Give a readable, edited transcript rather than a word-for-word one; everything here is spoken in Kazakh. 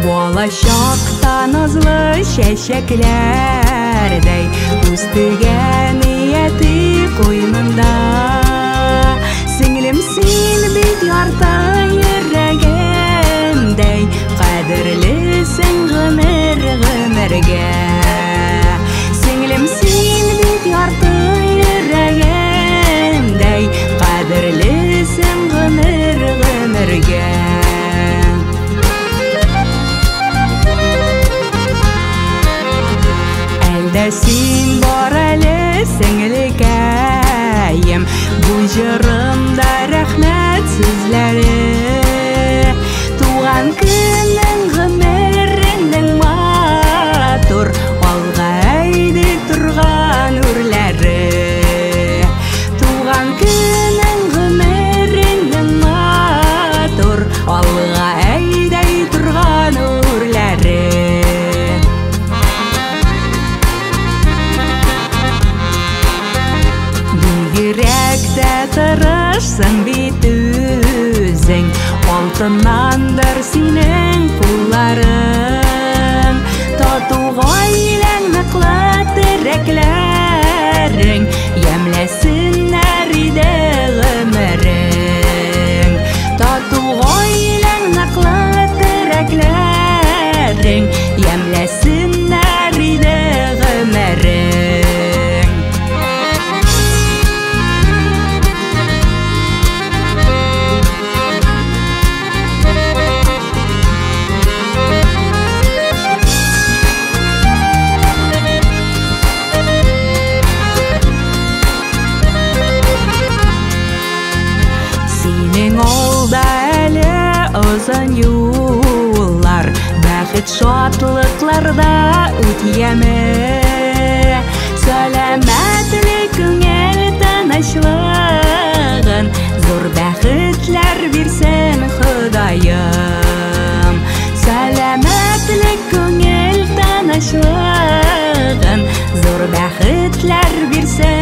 Болашақта назлы шешеклердей үстіген ниеті қойнында Сіңілім сен бит ярта ерегендей Қадірлісің ғымірге Сіңілім сен бит ярта ерегендей Қадірлісің ғымірге Сен бар әлі сіңілікәйім Бұл жырымда рәхмәт сөзләрі Туған күнің ғымырыңның матур Алға әйді тұрған үрләрі Туған күнің ғымырыңның матур Алға әйді тұрған үрләрі Yürekte tırışsın bit üzün Altınandır senin kulların Tatuğ ailen mıklı direklerin Yemlesinler ide ömürün Tatuğ ailen mıklı direklerin Yemlesinler ide ömürün Uzun yollar, bәхет шатлыкларда үтәме Сәламәтлек күңел тынычлыгын Зур бәхетләр бирсен Ходаем Сәламәтлек күңел тынычлыгын Зур бәхетләр бирсен